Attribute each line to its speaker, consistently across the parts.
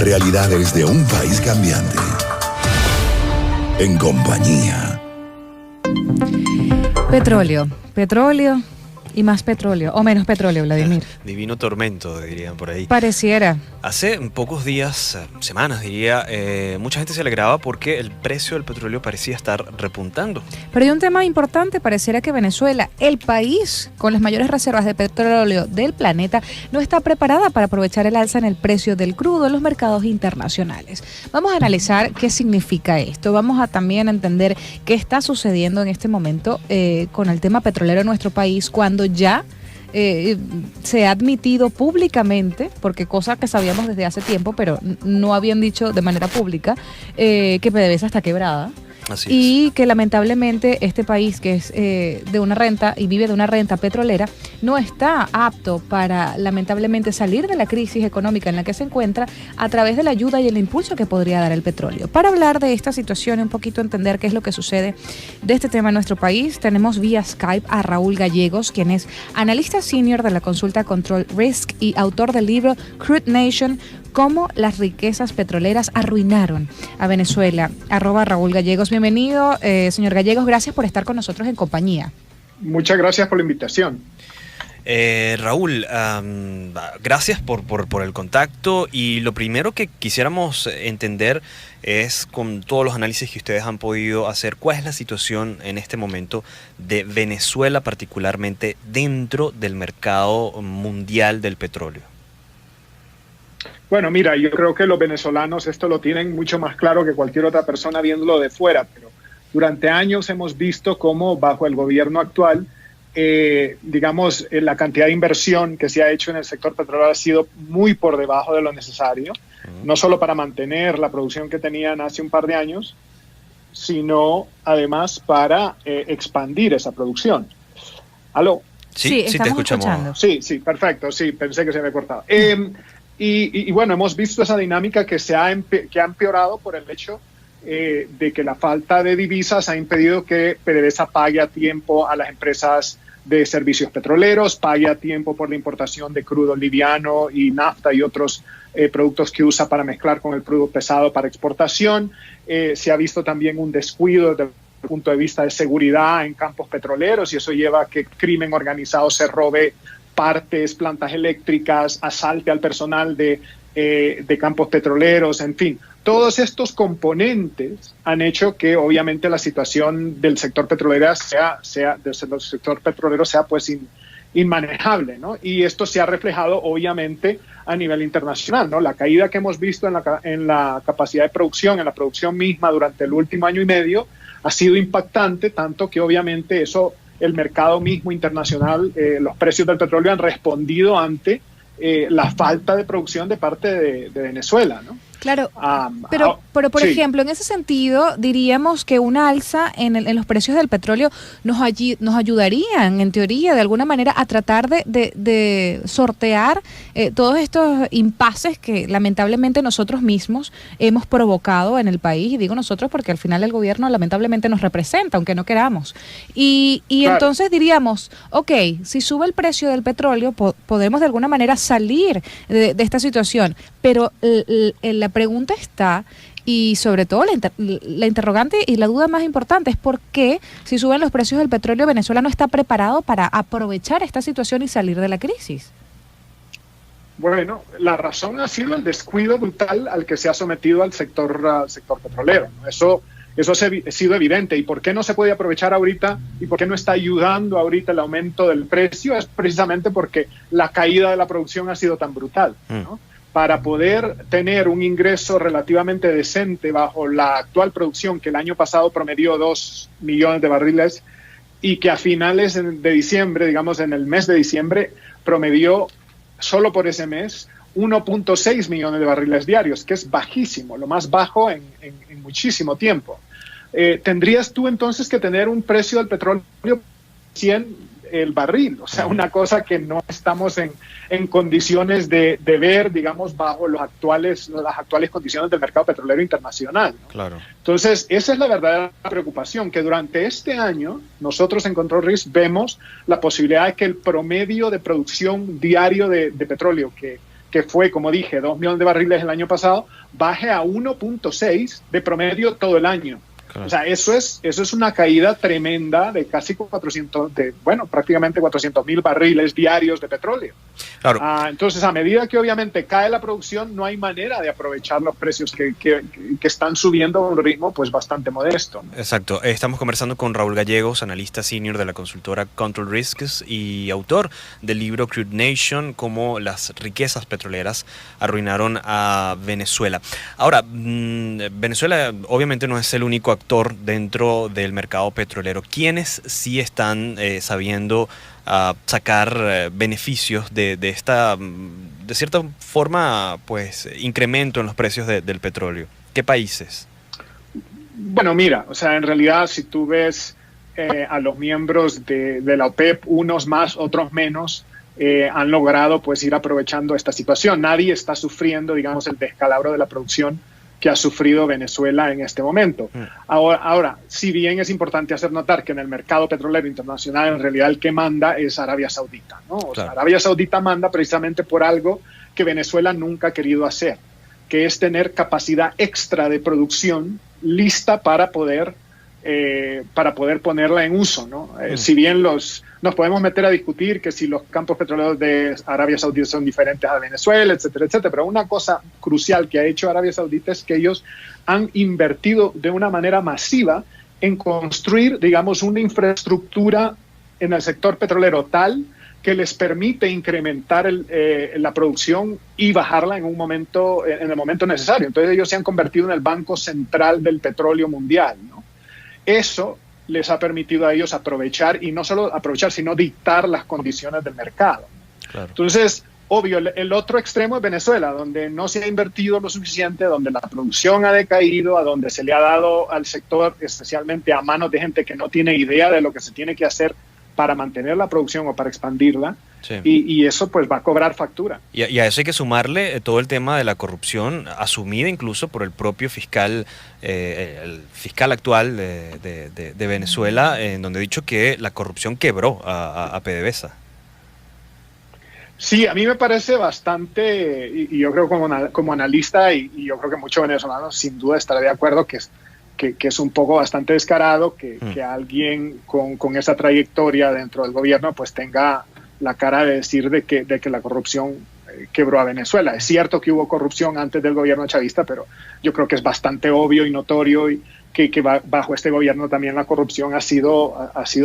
Speaker 1: Realidades de un país cambiante. En compañía.
Speaker 2: Petróleo y más petróleo, o menos petróleo, Vladimir.
Speaker 3: Divino tormento, dirían por ahí.
Speaker 2: Pareciera.
Speaker 3: Hace pocos días, semanas diría, mucha gente se alegraba porque el precio del petróleo parecía estar repuntando.
Speaker 2: Pero hay un tema importante, pareciera que Venezuela, el país con las mayores reservas de petróleo del planeta, no está preparada para aprovechar el alza en el precio del crudo en los mercados internacionales. Vamos a analizar qué significa esto, vamos a también entender qué está sucediendo en este momento con el tema petrolero en nuestro país, cuando ya se ha admitido públicamente, porque cosa que sabíamos desde hace tiempo, pero no habían dicho de manera pública, que PDVSA está quebrada. Y que lamentablemente este país, que es de una renta y vive de una renta petrolera, no está apto para lamentablemente salir de la crisis económica en la que se encuentra a través de la ayuda y el impulso que podría dar el petróleo. Para hablar de esta situación y un poquito entender qué es lo que sucede de este tema en nuestro país, tenemos vía Skype a Raúl Gallegos, quien es analista senior de la consulta Control Risk y autor del libro Crude Nation: cómo las riquezas petroleras arruinaron a Venezuela. @Raúl Gallegos. Bienvenido, señor Gallegos. Gracias por estar con nosotros en compañía.
Speaker 4: Muchas gracias por la invitación.
Speaker 3: Raúl, gracias por el contacto, y lo primero que quisiéramos entender es, con todos los análisis que ustedes han podido hacer, ¿cuál es la situación en este momento de Venezuela, particularmente dentro del mercado mundial del petróleo?
Speaker 4: Bueno, mira, yo creo que los venezolanos esto lo tienen mucho más claro que cualquier otra persona viéndolo de fuera, pero durante años hemos visto cómo bajo el gobierno actual, la cantidad de inversión que se ha hecho en el sector petrolero ha sido muy por debajo de lo necesario, no solo para mantener la producción que tenían hace un par de años, sino además para expandir esa producción. ¿Aló?
Speaker 3: Sí, te escuchamos.
Speaker 2: Escuchando.
Speaker 4: Sí, perfecto, sí, pensé que se me cortaba. Y bueno, hemos visto esa dinámica que ha empeorado por el hecho de que la falta de divisas ha impedido que PDVSA pague a tiempo a las empresas de servicios petroleros, pague a tiempo por la importación de crudo liviano y nafta y otros productos que usa para mezclar con el crudo pesado para exportación. Se ha visto también un descuido desde el punto de vista de seguridad en campos petroleros, y eso lleva a que crimen organizado se robe partes, plantas eléctricas, asalte al personal de campos petroleros, en fin. Todos estos componentes han hecho que obviamente la situación del sector petrolero sea pues inmanejable, ¿no? Y esto se ha reflejado obviamente a nivel internacional, ¿no? La caída que hemos visto en la capacidad de producción, en la producción misma durante el último año y medio, ha sido impactante, tanto que obviamente el mercado mismo internacional, los precios del petróleo han respondido ante la falta de producción de parte de Venezuela, ¿no?
Speaker 2: Claro, pero por ejemplo, en ese sentido, diríamos que una alza en los precios del petróleo nos ayudarían, en teoría, de alguna manera, a tratar de sortear todos estos impases que lamentablemente nosotros mismos hemos provocado en el país, y digo nosotros porque al final el gobierno lamentablemente nos representa, aunque no queramos. Y claro, entonces diríamos, ok, si sube el precio del petróleo, podemos de alguna manera salir de esta situación, pero la pregunta está, y sobre todo la interrogante y la duda más importante es por qué, si suben los precios del petróleo, Venezuela no está preparado para aprovechar esta situación y salir de la crisis.
Speaker 4: Bueno, la razón ha sido el descuido brutal al que se ha sometido al sector petrolero, ¿no? Eso ha sido evidente. ¿Y por qué no se puede aprovechar ahorita y por qué no está ayudando ahorita el aumento del precio? Es precisamente porque la caída de la producción ha sido tan brutal, ¿no? Para poder tener un ingreso relativamente decente bajo la actual producción, que el año pasado promedió 2 millones de barriles y que a finales de diciembre, digamos en el mes de diciembre, promedió solo por ese mes 1.6 millones de barriles diarios, que es bajísimo, lo más bajo en muchísimo tiempo. Tendrías tú entonces que tener un precio del petróleo 100 el barril, o sea, una cosa que no estamos en condiciones de ver, digamos, bajo las actuales condiciones del mercado petrolero internacional, ¿no? Claro. Entonces, esa es la verdadera preocupación, que durante este año nosotros en Control Risk vemos la posibilidad de que el promedio de producción diario de petróleo que que fue, como dije, 2 millones de barriles el año pasado, baje a 1.6 de promedio todo el año. Claro. O sea, eso es una caída tremenda de casi prácticamente 400.000 barriles diarios de petróleo.
Speaker 3: Claro.
Speaker 4: Entonces, a medida que obviamente cae la producción, no hay manera de aprovechar los precios que están subiendo a un ritmo pues bastante modesto, ¿no?
Speaker 3: Exacto. Estamos conversando con Raúl Gallegos, analista senior de la consultora Control Risks y autor del libro Crude Nation, cómo las riquezas petroleras arruinaron a Venezuela. Ahora, Venezuela obviamente no es el único actor dentro del mercado petrolero. ¿Quiénes sí están sabiendo sacar beneficios de esta, de cierta forma, pues, incremento en los precios del petróleo? ¿Qué países?
Speaker 4: Bueno, mira, o sea, en realidad si tú ves a los miembros de la OPEP, unos más, otros menos, han logrado pues ir aprovechando esta situación. Nadie está sufriendo, digamos, el descalabro de la producción que ha sufrido Venezuela en este momento. Ahora, si bien es importante hacer notar que en el mercado petrolero internacional en realidad el que manda es Arabia Saudita, ¿no? O sea, Arabia Saudita manda precisamente por algo que Venezuela nunca ha querido hacer, que es tener capacidad extra de producción lista para poder ponerla en uso, ¿no? Si bien nos podemos meter a discutir que si los campos petroleros de Arabia Saudita son diferentes a Venezuela, etcétera, etcétera, pero una cosa crucial que ha hecho Arabia Saudita es que ellos han invertido de una manera masiva en construir, digamos, una infraestructura en el sector petrolero tal que les permite incrementar la producción y bajarla en el momento necesario. Entonces ellos se han convertido en el banco central del petróleo mundial, ¿no? Eso les ha permitido a ellos aprovechar, y no solo aprovechar, sino dictar las condiciones del mercado. Claro. Entonces, obvio, el otro extremo es Venezuela, donde no se ha invertido lo suficiente, donde la producción ha decaído, a donde se le ha dado al sector, especialmente a manos de gente que no tiene idea de lo que se tiene que hacer para mantener la producción o para expandirla, sí. y eso pues va a cobrar factura. Y
Speaker 3: a eso hay que sumarle todo el tema de la corrupción, asumida incluso por el propio fiscal, el fiscal actual de Venezuela, en donde ha dicho que la corrupción quebró a PDVSA.
Speaker 4: Sí, a mí me parece bastante, y yo creo como analista, y yo creo que muchos venezolanos sin duda estarán de acuerdo que es un poco bastante descarado que alguien con esa trayectoria dentro del gobierno pues tenga la cara de decir de que la corrupción quebró a Venezuela. Es cierto que hubo corrupción antes del gobierno chavista, pero yo creo que es bastante obvio y notorio y que bajo este gobierno también la corrupción ha sido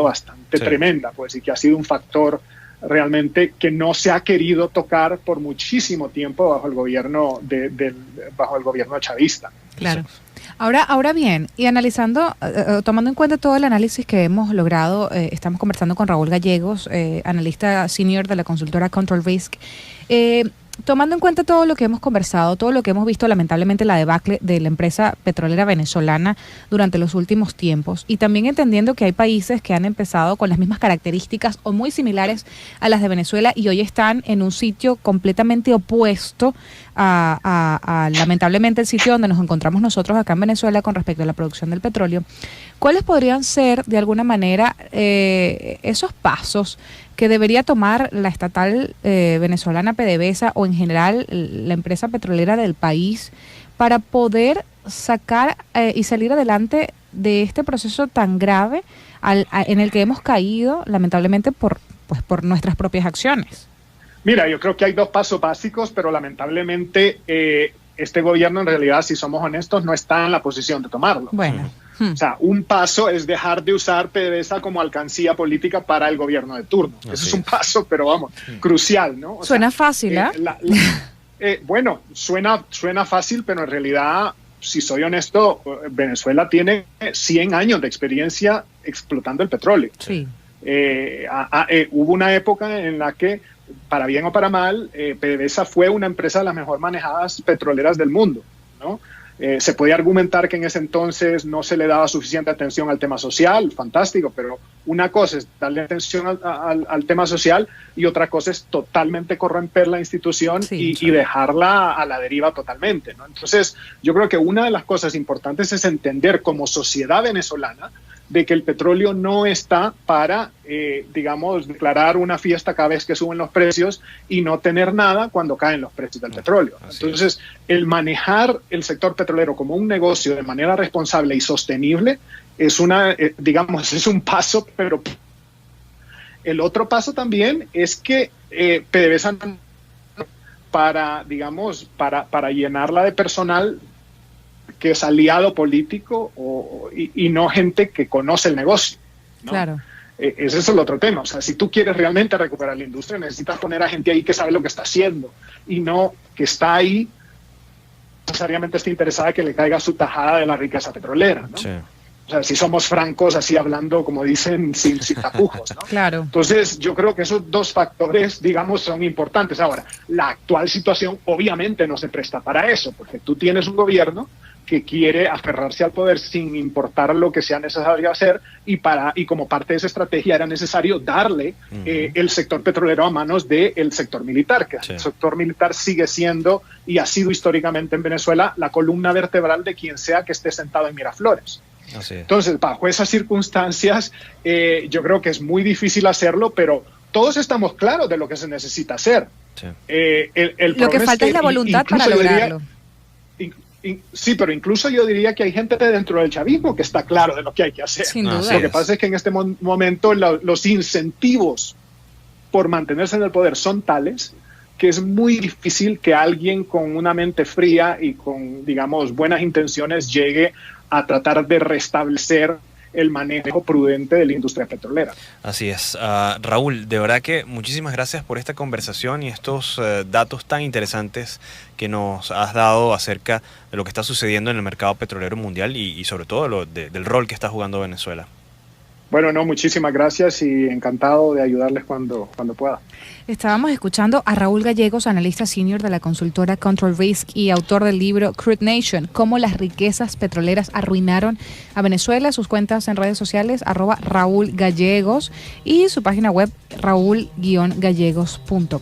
Speaker 4: bastante tremenda, pues, y que ha sido un factor realmente que no se ha querido tocar por muchísimo tiempo bajo el gobierno chavista.
Speaker 2: Claro. Ahora bien, y analizando, tomando en cuenta todo el análisis que hemos logrado, estamos conversando con Raúl Gallegos, analista senior de la consultora Control Risk. Tomando en cuenta todo lo que hemos conversado, todo lo que hemos visto, lamentablemente, la debacle de la empresa petrolera venezolana durante los últimos tiempos, y también entendiendo que hay países que han empezado con las mismas características o muy similares a las de Venezuela y hoy están en un sitio completamente opuesto a lamentablemente el sitio donde nos encontramos nosotros acá en Venezuela con respecto a la producción del petróleo. ¿Cuáles podrían ser, de alguna manera, esos pasos que debería tomar la estatal venezolana PDVSA o en general la empresa petrolera del país para poder sacar y salir adelante de este proceso tan grave en el que hemos caído lamentablemente por nuestras propias acciones?
Speaker 4: Mira, yo creo que hay dos pasos básicos, pero lamentablemente este gobierno en realidad, si somos honestos, no está en la posición de tomarlo.
Speaker 2: Bueno.
Speaker 4: O sea, un paso es dejar de usar PDVSA como alcancía política para el gobierno de turno. Eso es un paso, pero vamos, crucial, ¿no?
Speaker 2: Suena fácil,
Speaker 4: bueno, suena fácil, pero en realidad, si soy honesto, Venezuela tiene 100 años de experiencia explotando el petróleo.
Speaker 2: Sí.
Speaker 4: Hubo una época en la que, para bien o para mal, PDVSA fue una empresa de las mejor manejadas petroleras del mundo, ¿no? Se podía argumentar que en ese entonces no se le daba suficiente atención al tema social, fantástico, pero una cosa es darle atención al tema social y otra cosa es totalmente corromper la institución y dejarla a la deriva totalmente, ¿no? Entonces, yo creo que una de las cosas importantes es entender como sociedad venezolana de que el petróleo no está para, digamos, declarar una fiesta cada vez que suben los precios y no tener nada cuando caen los precios del petróleo. Entonces, el manejar el sector petrolero como un negocio de manera responsable y sostenible es digamos, es un paso, pero el otro paso también es que PDVSA para llenarla de personal que es aliado político y no gente que conoce el negocio, ¿no?
Speaker 2: Claro.
Speaker 4: Ese es el otro tema. O sea, si tú quieres realmente recuperar la industria, necesitas poner a gente ahí que sabe lo que está haciendo y no que está ahí necesariamente está interesada que le caiga su tajada de la riqueza petrolera, ¿no? Sí. O sea, si somos francos, así hablando, como dicen, sin tapujos, ¿no?
Speaker 2: Claro.
Speaker 4: Entonces, yo creo que esos dos factores, digamos, son importantes. Ahora, la actual situación obviamente no se presta para eso, porque tú tienes un gobierno que quiere aferrarse al poder sin importar lo que sea necesario hacer y como parte de esa estrategia era necesario darle el sector petrolero a manos del sector militar, que el sector militar sigue siendo y ha sido históricamente en Venezuela la columna vertebral de quien sea que esté sentado en Miraflores. Entonces, bajo esas circunstancias, yo creo que es muy difícil hacerlo, pero todos estamos claros de lo que se necesita hacer. Sí.
Speaker 2: Lo que falta es la voluntad para lograrlo.
Speaker 4: Sí, pero incluso yo diría que hay gente dentro del chavismo que está claro de lo que hay que hacer.
Speaker 2: Sin duda.
Speaker 4: Lo que pasa es que en este momento los incentivos por mantenerse en el poder son tales que es muy difícil que alguien con una mente fría y con, digamos, buenas intenciones llegue a tratar de restablecer el manejo prudente de la industria petrolera.
Speaker 3: Así es. Raúl, de verdad que muchísimas gracias por esta conversación y estos datos tan interesantes que nos has dado acerca de lo que está sucediendo en el mercado petrolero mundial y sobre todo del rol que está jugando Venezuela.
Speaker 4: Bueno, no, muchísimas gracias y encantado de ayudarles cuando pueda.
Speaker 2: Estábamos escuchando a Raúl Gallegos, analista senior de la consultora Control Risk y autor del libro Crude Nation, cómo las riquezas petroleras arruinaron a Venezuela. Sus cuentas en redes sociales, @Raúl Gallegos, y su página web raúl-gallegos.com.